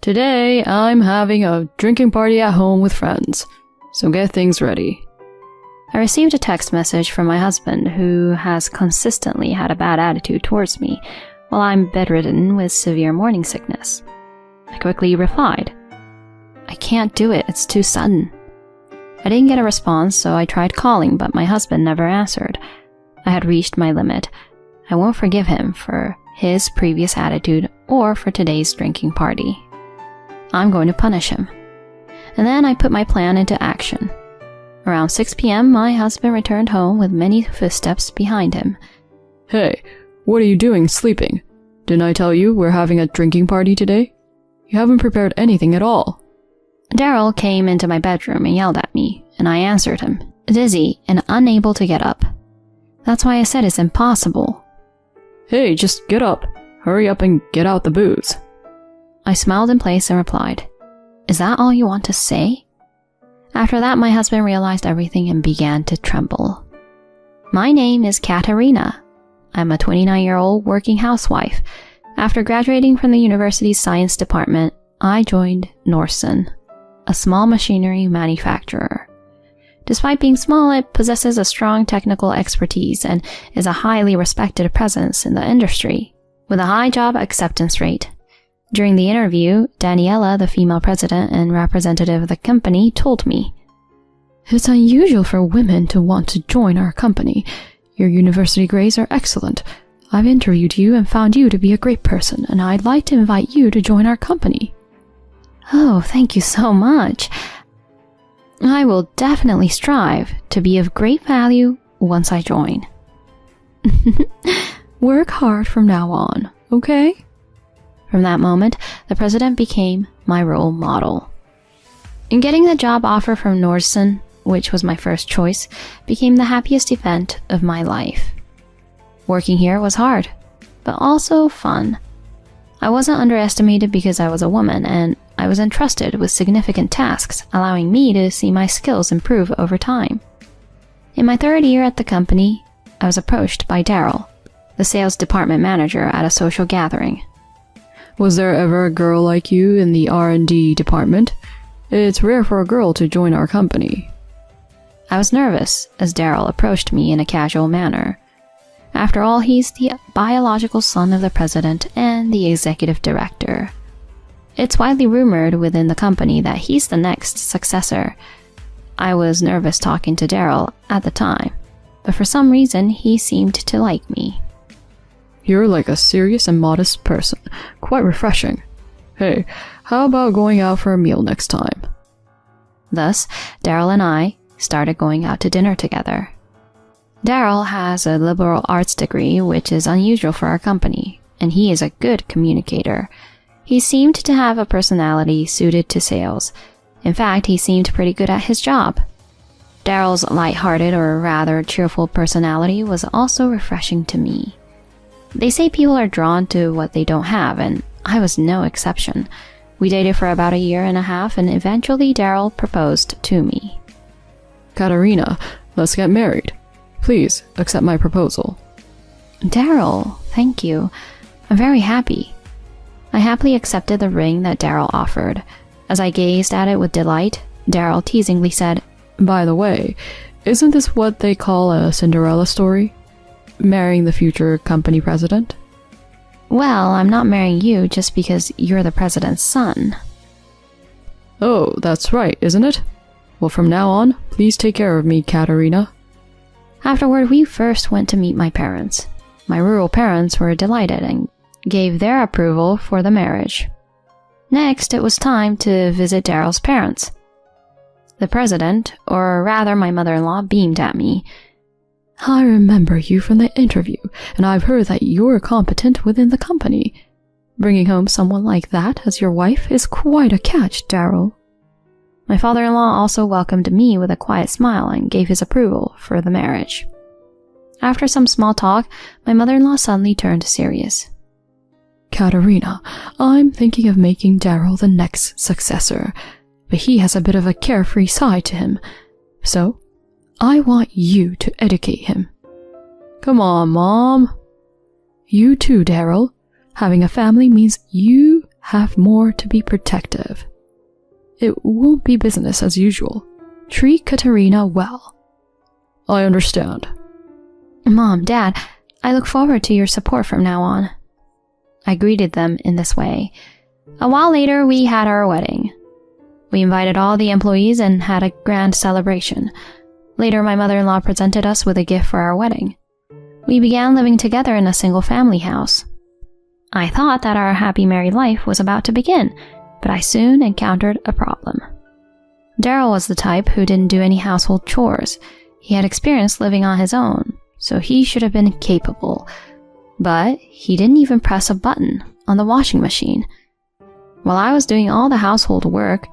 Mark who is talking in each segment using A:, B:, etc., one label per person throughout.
A: Today, I'm having a drinking party at home with friends, so get things ready.
B: I received a text message from my husband, who has consistently had a bad attitude towards me while I'm bedridden with severe morning sickness. I quickly replied, "I can't do it, it's too sudden." I didn't get a response, so I tried calling, but my husband never answered. I had reached my limit. I won't forgive him for his previous attitude or for today's drinking party. I'm going to punish him. And then I put my plan into action. Around 6 p.m., my husband returned home with many footsteps behind him.
A: Hey, what are you doing sleeping? Didn't I tell you we're having a drinking party today? You haven't prepared anything at all.
B: Daryl came into my bedroom and yelled at me, and I answered him, dizzy and unable to get up. That's why I said it's impossible.
A: Hey, just get up. Hurry up and get out the booze.
B: I smiled in place and replied, "Is that all you want to say?" After that, my husband realized everything and began to tremble. My name is Katarina. I'm a 29-year-old working housewife. After graduating from the university's science department, I joined Narration, a small machinery manufacturer. Despite being small, it possesses a strong technical expertise and is a highly respected presence in the industry, with a high job acceptance rate. During the interview, Daniela, the female president and representative of the company, told me, "It's unusual for women to want to join our company. Your university grades are excellent. I've interviewed you and found you to be a great person, and I'd like to invite you to join our company." Oh, thank you so much. I will definitely strive to be of great value once I join. Work hard from now on, okay? From that moment, the president became my role model. In getting the job offer from Narration, which was my first choice, became the happiest event of my life. Working here was hard, but also fun. I wasn't underestimated because I was a woman, and I was entrusted with significant tasks, allowing me to see my skills improve over time. In my third year at the company, I was approached by Daryl, the sales department manager, at a social gathering.
A: Was there ever a girl like you in the R&D department? It's rare for a girl to join our company.
B: I was nervous as Daryl approached me in a casual manner. After all, he's the biological son of the president and the executive director. It's widely rumored within the company that he's the next successor. I was nervous talking to Daryl at the time, but for some reason he seemed to like me.
A: You're like a serious and modest person. Quite refreshing. Hey, how about going out for a meal next time?
B: Thus, Daryl and I started going out to dinner together. Daryl has a liberal arts degree, which is unusual for our company, and he is a good communicator. He seemed to have a personality suited to sales. In fact, he seemed pretty good at his job. Daryl's lighthearted, or rather cheerful personality was also refreshing to me. They say people are drawn to what they don't have, and I was no exception. We dated for about a year and a half, and eventually Daryl proposed to me.
A: Katarina, let's get married. Please accept my proposal.
B: Daryl, thank you. I'm very happy. I happily accepted the ring that Daryl offered. As I gazed at it with delight, Daryl teasingly said,
A: "By the way, isn't this what they call a Cinderella story? Marrying the future company president?"
B: Well, I'm not marrying you just because you're the president's son.
A: Oh, that's right, isn't it? Well, from now on, please take care of me, Katarina.
B: Afterward, we first went to meet my parents. My rural parents were delighted and gave their approval for the marriage. Next, it was time to visit Daryl's parents. The president, or rather my mother-in-law, beamed at me. "I remember you from the interview, and I've heard that you're competent within the company. Bringing home someone like that as your wife is quite a catch, Daryl." My father-in-law also welcomed me with a quiet smile and gave his approval for the marriage. After some small talk, my mother-in-law suddenly turned serious. "Katarina, I'm thinking of making Daryl the next successor, but he has a bit of a carefree side to him, so I want you to educate him." "Come on, Mom." "You too, Daryl. Having a family means you
A: have more to be protective. It won't be business as usual. Treat Katarina well. I understand.
B: Mom, Dad, I look forward to your support from now on. I greeted them in this way. A while later, we had our wedding. We invited all the employees and had a grand celebration. Later, my mother-in-law presented us with a gift for our wedding. We began living together in a single-family house. I thought that our happy married life was about to begin, but I soon encountered a problem. Daryl was the type who didn't do any household chores. He had experience living on his own, so he should have been capable. But he didn't even press a button on the washing machine. While I was doing all the household work,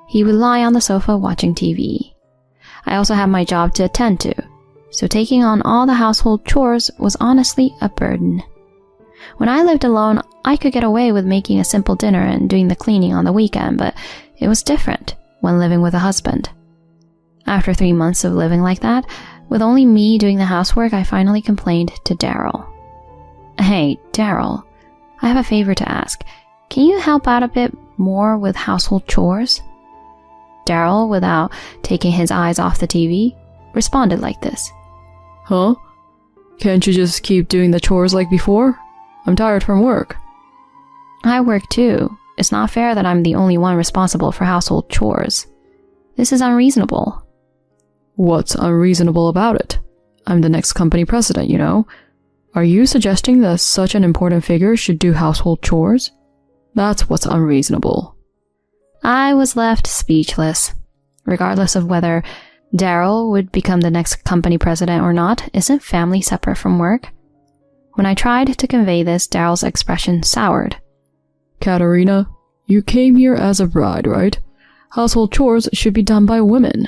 B: he would lie on the sofa watching TV. I also had my job to attend to, so taking on all the household chores was honestly a burden. When I lived alone, I could get away with making a simple dinner and doing the cleaning on the weekend, but it was different when living with a husband. After 3 months of living like that, with only me doing the housework, I finally complained to Daryl. Hey, Daryl, I have a favor to ask. Can you help out a bit more with household chores? Daryl, without taking his eyes off the TV, responded like this.
A: Huh? Can't you just keep doing the chores like before? I'm tired from work.
B: I work too. It's not fair that I'm the only one responsible for household chores. This is unreasonable.
A: What's unreasonable about it? I'm the next company president, you know. Are you suggesting that such an important figure should do household chores? That's what's unreasonable.
B: I was left speechless. Regardless of whether Daryl would become the next company president or not, isn't family separate from work? When I tried to convey this, Daryl's expression soured.
A: Katarina, you came here as a bride, right? Household chores should be done by women.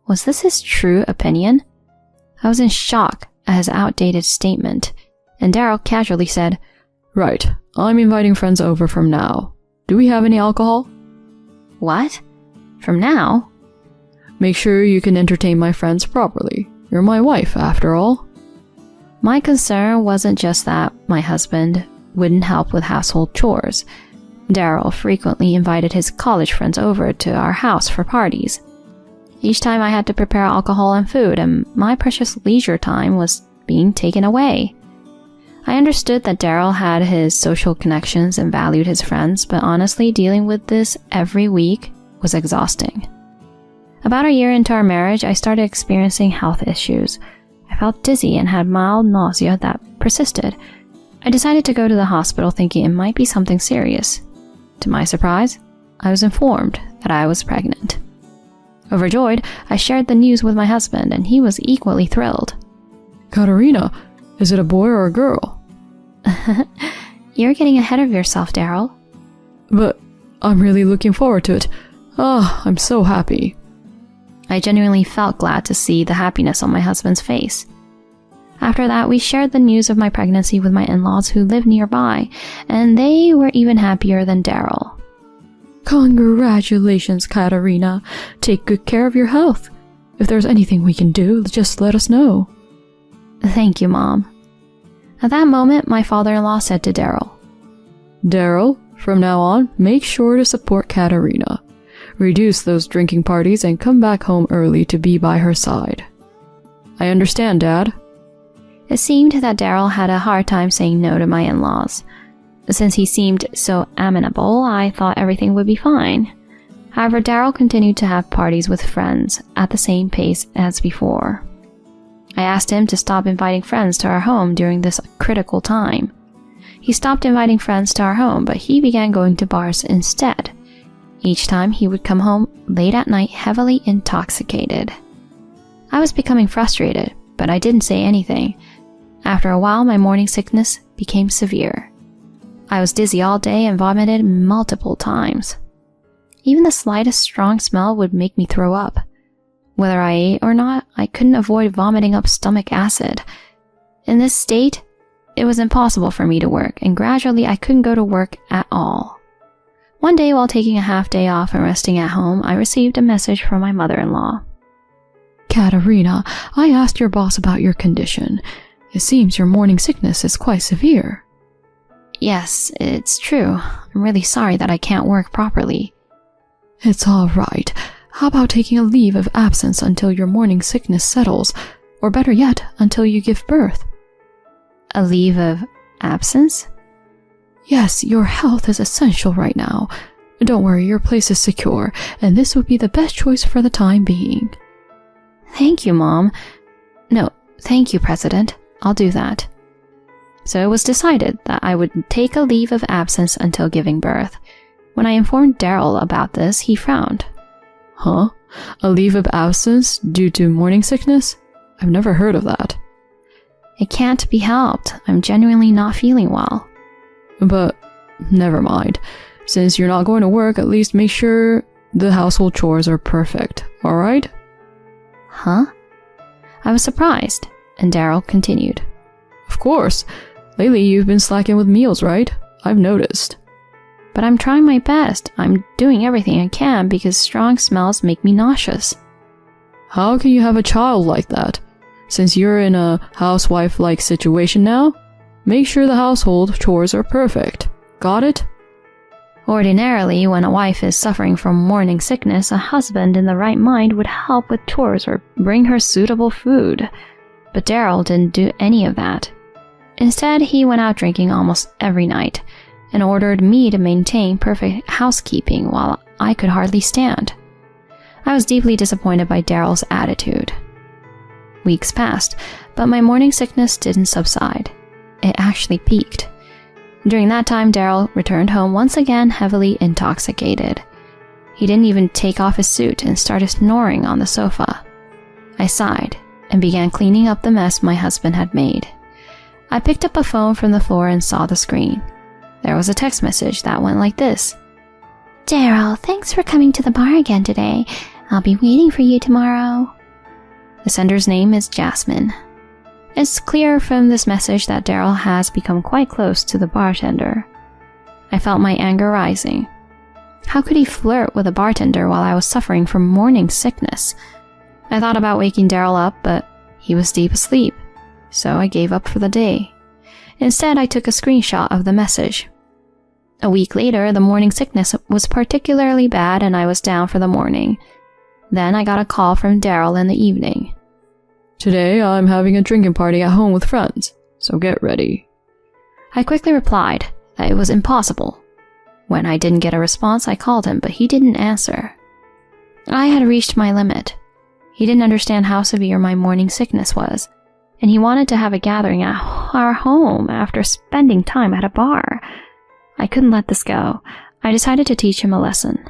B: Was this his true opinion? I was in shock at his outdated statement, and Daryl casually said,
A: Right, I'm inviting friends over from now. Do we have any alcohol?
B: What? From now?
A: Make sure you can entertain my friends properly. You're my wife, after all.
B: My concern wasn't just that my husband wouldn't help with household chores. Daryl frequently invited his college friends over to our house for parties. Each time I had to prepare alcohol and food, and my precious leisure time was being taken away. I understood that Daryl had his social connections and valued his friends, but honestly, dealing with this every week was exhausting. About a year into our marriage, I started experiencing health issues. I felt dizzy and had mild nausea that persisted. I decided to go to the hospital thinking it might be something serious. To my surprise, I was informed that I was pregnant. Overjoyed, I shared the news with my husband, and he was equally thrilled.
A: Katarina, is it a boy or a girl?
B: You're getting ahead of yourself, Daryl.
A: But I'm really looking forward to it. I'm so happy.
B: I genuinely felt glad to see the happiness on my husband's face. After that, we shared the news of my pregnancy with my in-laws who live nearby, and they were even happier than Daryl.
A: Congratulations, Katarina. Take good care of your health. If there's anything we can do, just let us know.
B: Thank you, Mom. At that moment, my father-in-law said to Daryl,
A: Daryl, from now on, make sure to support Katarina. Reduce those drinking parties and come back home early to be by her side. I understand, Dad.
B: It seemed that Daryl had a hard time saying no to my in-laws. Since he seemed so amenable, I thought everything would be fine. However, Daryl continued to have parties with friends at the same pace as before. I asked him to stop inviting friends to our home during this critical time. He stopped inviting friends to our home, but he began going to bars instead. Each time he would come home late at night heavily intoxicated. I was becoming frustrated, but I didn't say anything. After a while, my morning sickness became severe. I was dizzy all day and vomited multiple times. Even the slightest strong smell would make me throw up. Whether I ate or not, I couldn't avoid vomiting up stomach acid. In this state, it was impossible for me to work, and gradually I couldn't go to work at all. One day, while taking a half day off and resting at home, I received a message from my mother-in-law.
A: Katarina, I asked your boss about your condition. It seems your morning sickness is quite severe.
B: Yes, it's true. I'm really sorry that I can't work properly.
A: It's all right. How about taking a leave of absence until your morning sickness settles, or better yet, until you give birth?
B: A leave of absence?
A: Yes, your health is essential right now. Don't worry, your place is secure, and this would be the best choice for the time being.
B: Thank you, Mom. No, thank you, President. I'll do that. So it was decided that I would take a leave of absence until giving birth. When I informed Daryl about this, he frowned.
A: Huh? A leave of absence due to morning sickness? I've never heard of that.
B: It can't be helped. I'm genuinely not feeling well.
A: But never mind. Since you're not going to work, at least make sure the household chores are perfect, alright?
B: Huh? I was surprised, and Daryl continued.
A: Of course. Lately you've been slacking with meals, right? I've noticed.
B: But I'm trying my best. I'm doing everything I can because strong smells make me nauseous.
A: How can you have a child like that? Since you're in a housewife-like situation now, make sure the household chores are perfect. Got it?
B: Ordinarily, when a wife is suffering from morning sickness, a husband in the right mind would help with chores or bring her suitable food. But Daryl didn't do any of that. Instead, he went out drinking almost every night and ordered me to maintain perfect housekeeping while I could hardly stand. I was deeply disappointed by Daryl's attitude. Weeks passed, but my morning sickness didn't subside. It actually peaked. During that time, Daryl returned home once again heavily intoxicated. He didn't even take off his suit and started snoring on the sofa. I sighed and began cleaning up the mess my husband had made. I picked up a phone from the floor and saw the screen. There was a text message that went like this. Daryl, thanks for coming to the bar again today. I'll be waiting for you tomorrow. The sender's name is Jasmine. It's clear from this message that Daryl has become quite close to the bartender. I felt my anger rising. How could he flirt with a bartender while I was suffering from morning sickness? I thought about waking Daryl up, but he was deep asleep, so I gave up for the day. Instead, I took a screenshot of the message. A week later, the morning sickness was particularly bad and I was down for the morning. Then I got a call from Daryl in the evening.
A: Today I'm having a drinking party at home with friends, so get ready.
B: I quickly replied that it was impossible. When I didn't get a response, I called him, but he didn't answer. I had reached my limit. He didn't understand how severe my morning sickness was, and he wanted to have a gathering at our home after spending time at a bar. I couldn't let this go. I decided to teach him a lesson.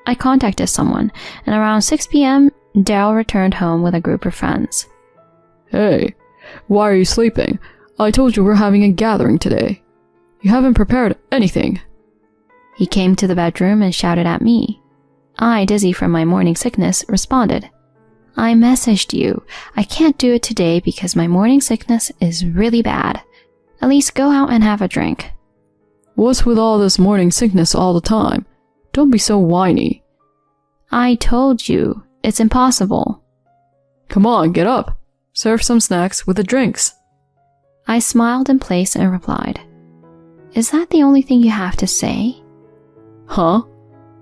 B: I contacted someone, and around 6 p.m., Daryl returned home with a group of friends.
A: Hey, why are you sleeping? I told you we're having a gathering today. You haven't prepared anything.
B: He came to the bedroom and shouted at me. I, dizzy from my morning sickness, responded, I messaged you. I can't do it today because my morning sickness is really bad. At least go out and have a drink.
A: What's with all this morning sickness all the time? Don't be so whiny.
B: I told you. It's impossible.
A: Come on, get up. Serve some snacks with the drinks.
B: I smiled in place and replied, Is that the only thing you have to say?
A: Huh?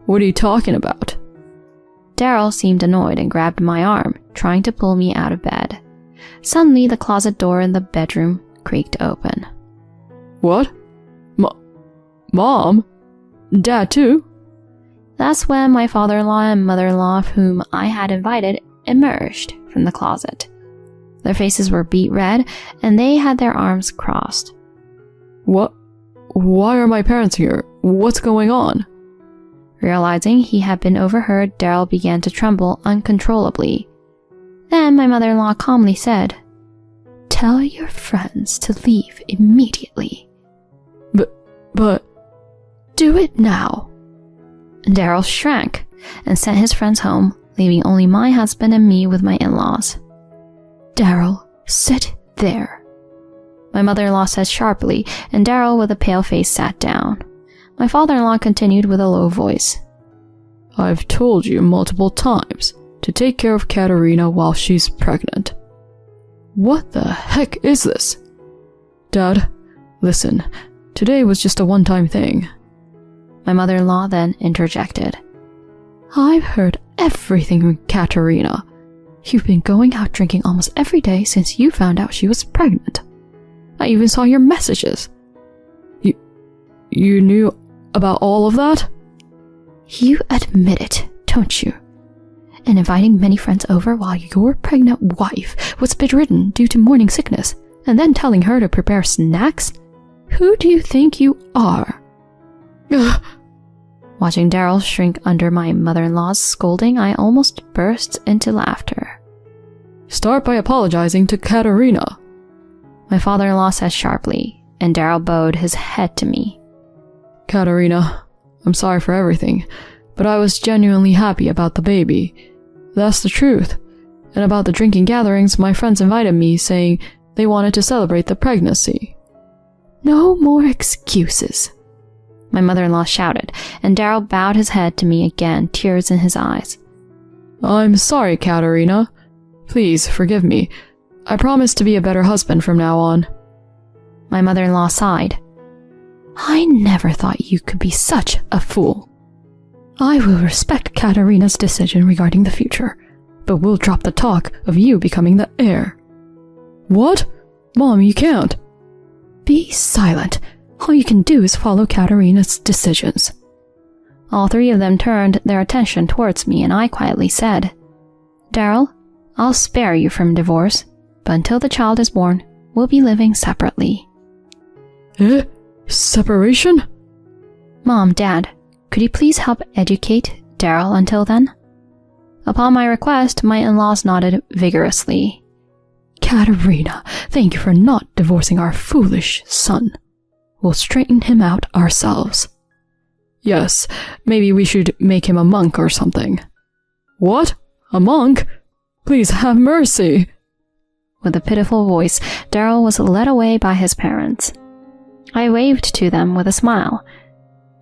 A: What are you talking about?
B: Daryl seemed annoyed and grabbed my arm, trying to pull me out of bed. Suddenly, the closet door in the bedroom creaked open.
A: What? Mom? Dad too?
B: That's when my father-in-law and mother-in-law, whom I had invited, emerged from the closet. Their faces were beet red, and they had their arms crossed.
A: What? Why are my parents here? What's going on?
B: Realizing he had been overheard, Daryl began to tremble uncontrollably. Then my mother-in-law calmly said, Tell your friends to leave immediately.
A: But...
B: Do it now. Daryl shrank and sent his friends home, leaving only my husband and me with my in-laws. Daryl, sit there. My mother-in-law said sharply, and Daryl with a pale face sat down. My father-in-law continued with a low voice.
A: I've told you multiple times to take care of Katarina while she's pregnant. What the heck is this? Dad, listen, Today was just a one-time thing.
B: My mother-in-law then interjected.
A: I've heard everything from Katarina. You've been going out drinking almost every day since you found out she was pregnant. I even saw your messages. You knew about all of that?
B: You admit it, don't you? And inviting many friends over while your pregnant wife was bedridden due to morning sickness, and then telling her to prepare snacks? Who do you think you are? Watching Daryl shrink under my mother-in-law's scolding, I almost burst into laughter.
A: Start by apologizing to Katarina.
B: My father-in-law said sharply, and Daryl bowed his head to me.
A: Katarina, I'm sorry for everything, but I was genuinely happy about the baby. That's the truth. And about the drinking gatherings, my friends invited me, saying they wanted to celebrate the pregnancy.
B: No more excuses, my mother-in-law shouted, and Daryl bowed his head to me again, tears in his eyes.
A: I'm sorry, Katarina. Please forgive me. I promise to be a better husband from now on.
B: My mother-in-law sighed. I never thought you could be such a fool. I will respect Katarina's decision regarding the future, but we'll drop the talk of you becoming the heir.
A: What? Mom, you can't.
B: Be silent. All you can do is follow Katarina's decisions. All three of them turned their attention towards me, and I quietly said, Daryl, I'll spare you from divorce, but until the child is born, we'll be living separately.
A: Separation?
B: Mom, Dad, could you please help educate Daryl until then? Upon my request, my in-laws nodded vigorously.
A: Katarina, thank you for not divorcing our foolish son. We'll straighten him out ourselves. Yes, maybe we should make him a monk or something. What? A monk? Please have mercy.
B: With a pitiful voice, Daryl was led away by his parents. I waved to them with a smile.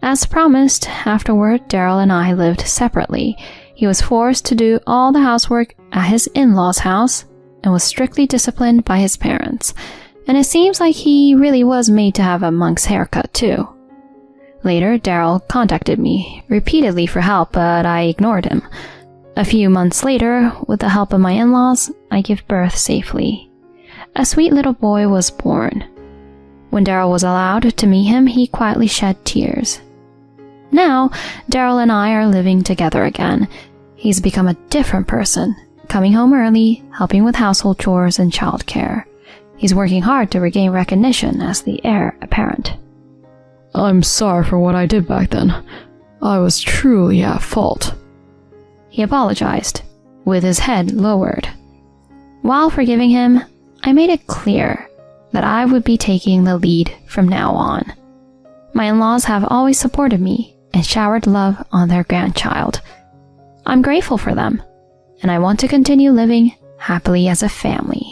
B: As promised, afterward, Daryl and I lived separately. He was forced to do all the housework at his in-laws' house and was strictly disciplined by his parents. And it seems like he really was made to have a monk's haircut, too. Later, Daryl contacted me repeatedly for help, but I ignored him. A few months later, with the help of my in-laws, I gave birth safely. A sweet little boy was born. When Daryl was allowed to meet him, he quietly shed tears. Now, Daryl and I are living together again. He's become a different person, coming home early, helping with household chores and childcare. He's working hard to regain recognition as the heir apparent.
A: I'm sorry for what I did back then. I was truly at fault.
B: He apologized, with his head lowered. While forgiving him, I made it clear that I would be taking the lead from now on. My in-laws have always supported me and showered love on their grandchild. I'm grateful for them, and I want to continue living happily as a family.